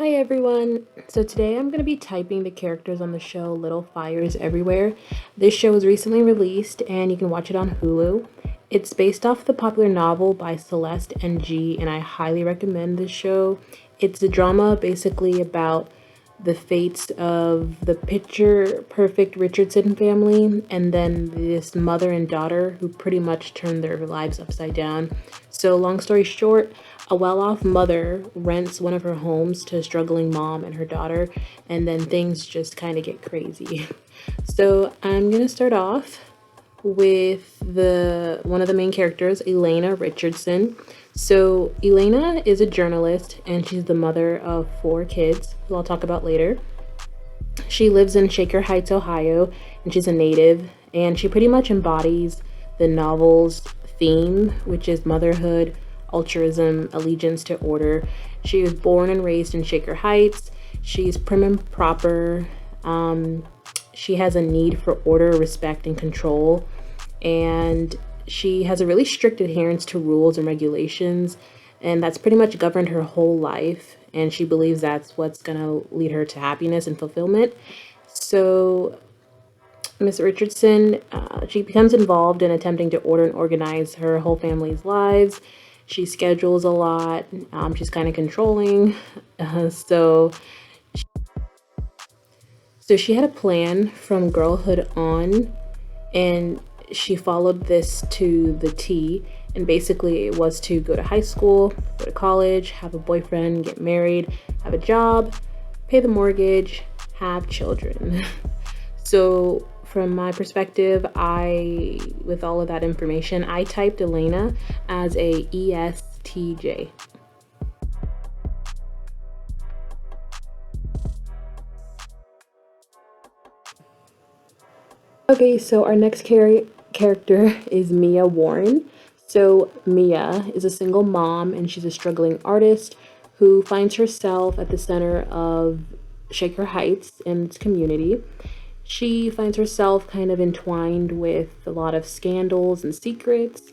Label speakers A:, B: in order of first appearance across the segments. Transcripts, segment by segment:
A: Hi everyone! So today I'm going to be typing the characters on the show Little Fires Everywhere. This show was recently released and you can watch it on Hulu. It's based off the popular novel by Celeste Ng, and I highly recommend this show. It's a drama basically about the fates of the picture perfect Richardson family and then this mother and daughter who pretty much turned their lives upside down. So, long story short, a well off mother rents one of her homes to a struggling mom and her daughter, and then things just kind of get crazy. So, I'm gonna start off with the one of the main characters, Elena Richardson. So Elena is a journalist and she's the mother of 4 kids, who I'll talk about later. She lives in Shaker Heights, Ohio, and she's a native, and she pretty much embodies the novel's theme, which is motherhood, altruism, allegiance to order. She was born and raised in Shaker Heights. She's prim and proper. She has a need for order, respect, and control, and she has a really strict adherence to rules and regulations, and that's pretty much governed her whole life, and she believes that's what's going to lead her to happiness and fulfillment. So Miss Richardson, she becomes involved in attempting to order and organize her whole family's lives. She schedules a lot. She's kind of controlling. So she had a plan from girlhood on, and she followed this to the T. And basically, it was to go to high school, go to college, have a boyfriend, get married, have a job, pay the mortgage, have children. So, from my perspective, with all of that information, I typed Elena as a ESTJ. Okay, so our next character is Mia Warren. So Mia is a single mom and she's a struggling artist who finds herself at the center of Shaker Heights and its community. She finds herself kind of entwined with a lot of scandals and secrets.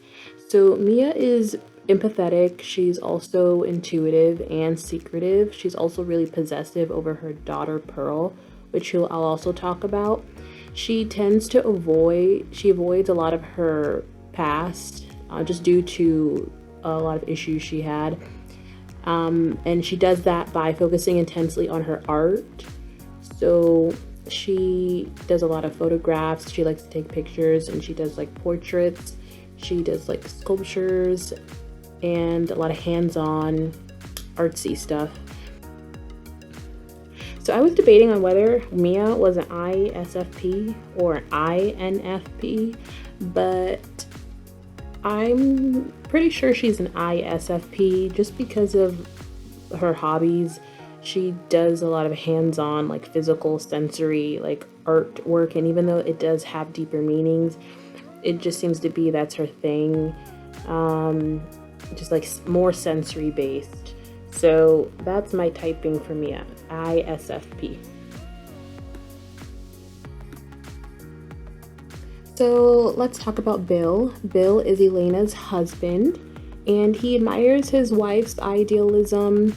A: So Mia is empathetic. She's also intuitive and secretive. She's also really possessive over her daughter Pearl, which I'll also talk about. She avoids a lot of her past just due to a lot of issues she had. And she does that by focusing intensely on her art. So she does a lot of photographs. She likes to take pictures, and she does like portraits. She does like sculptures and a lot of hands-on artsy stuff. So I was debating on whether Mia was an ISFP or an INFP, but I'm pretty sure she's an ISFP just because of her hobbies. She does a lot of hands-on, like physical, sensory, like artwork, and even though it does have deeper meanings, it just seems to be that's her thing. Just like more sensory based. So that's my typing for Mia, ISFP. So let's talk about Bill. Bill is Elena's husband, and he admires his wife's idealism,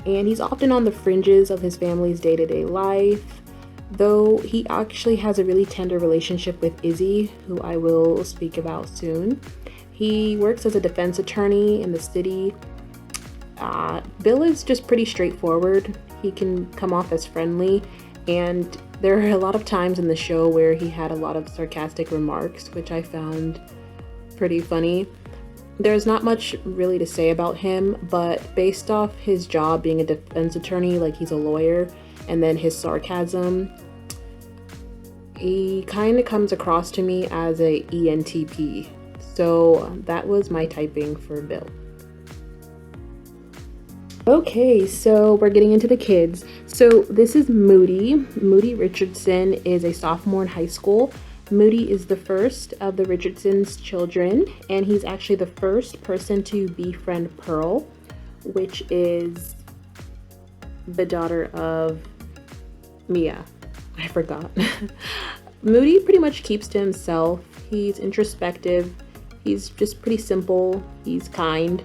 A: and he's often on the fringes of his family's day-to-day life, though he actually has a really tender relationship with Izzy, who I will speak about soon. He works as a defense attorney in the city. Bill is just pretty straightforward. He can come off as friendly, and there are a lot of times in the show where he had a lot of sarcastic remarks, which I found pretty funny. There's not much really to say about him, but based off his job being a defense attorney, like he's a lawyer, and then his sarcasm, he kind of comes across to me as a ENTP. So that was my typing for Bill. Okay, so we're getting into the kids. So this is Moody. Moody Richardson is a sophomore in high school. Moody is the first of the Richardson's children, and he's actually the first person to befriend Pearl, which is the daughter of Mia. I forgot. Moody pretty much keeps to himself. He's introspective. He's just pretty simple. He's kind.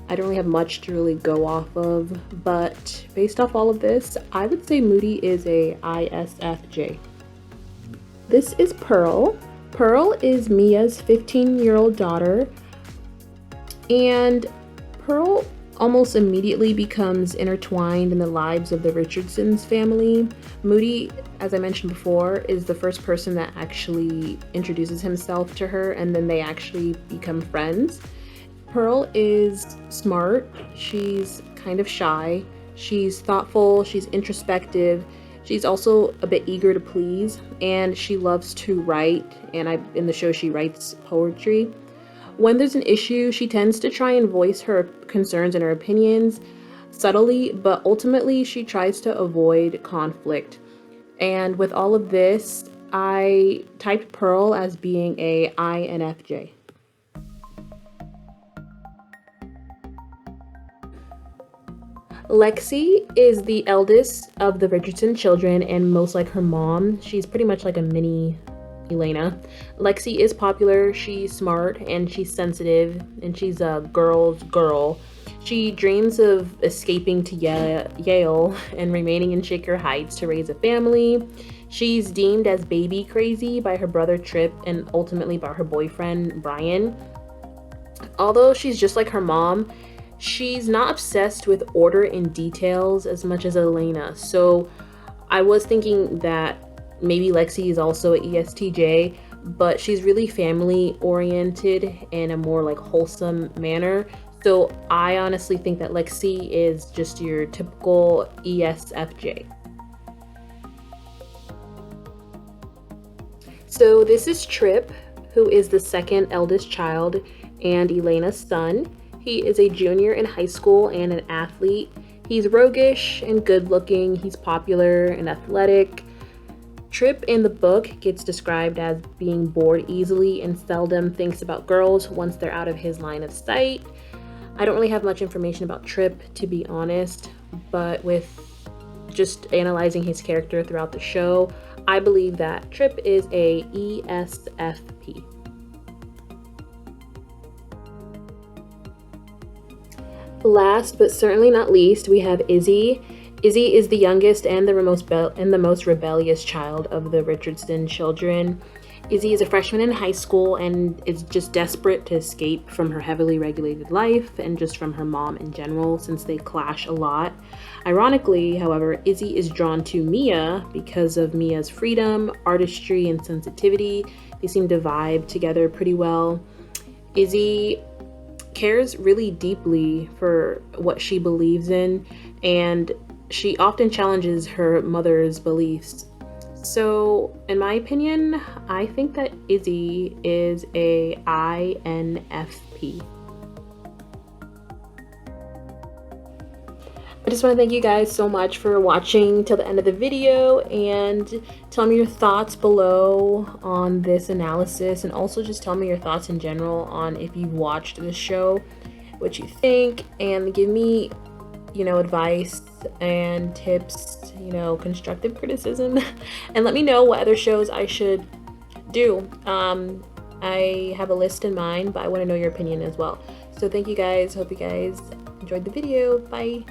A: I don't really have much to really go off of, but based off all of this, I would say Moody is a ISFJ. This is Pearl. Pearl is Mia's 15-year-old daughter, and Pearl almost immediately becomes intertwined in the lives of the Richardsons family. Moody, as I mentioned before, is the first person that actually introduces himself to her, and then they actually become friends. Pearl is smart, she's kind of shy, she's thoughtful, she's introspective, she's also a bit eager to please, and she loves to write, and in the show she writes poetry. When there's an issue, she tends to try and voice her concerns and her opinions subtly, but ultimately she tries to avoid conflict. And with all of this, I typed Pearl as being a INFJ. Lexi is the eldest of the Richardson children and most like her mom. She's pretty much like a mini Elena. Lexi is popular, she's smart, and she's sensitive, and she's a girl's girl. She dreams of escaping to Yale and remaining in Shaker Heights to raise a family. She's deemed as baby crazy by her brother Trip and ultimately by her boyfriend Brian. Although she's just like her mom, she's not obsessed with order and details as much as Elena. So I was thinking that maybe Lexi is also an ESTJ, but she's really family oriented in a more like wholesome manner. So I honestly think that Lexi is just your typical ESFJ. So this is Trip, who is the second eldest child and Elena's son. He is a junior in high school and an athlete. He's roguish and good looking. He's popular and athletic. Trip in the book gets described as being bored easily and seldom thinks about girls once they're out of his line of sight. I don't really have much information about Trip, to be honest, but with just analyzing his character throughout the show, I believe that Trip is a ESFP. Last but certainly not least, we have Izzy. Izzy is the youngest and the most rebellious child of the Richardson children. Izzy is a freshman in high school and is just desperate to escape from her heavily regulated life and just from her mom in general, since they clash a lot. Ironically, however, Izzy is drawn to Mia because of Mia's freedom, artistry, and sensitivity. They seem to vibe together pretty well. Izzy cares really deeply for what she believes in, and she often challenges her mother's beliefs. So, in my opinion, I think that Izzy is a INFP. I just want to thank you guys so much for watching till the end of the video, and tell me your thoughts below on this analysis, and also just tell me your thoughts in general on if you've watched this show, what you think, and give me advice and tips, constructive criticism, and let me know what other shows I should do. I have a list in mind, but I want to know your opinion as well. So thank you guys. Hope you guys enjoyed the video. Bye.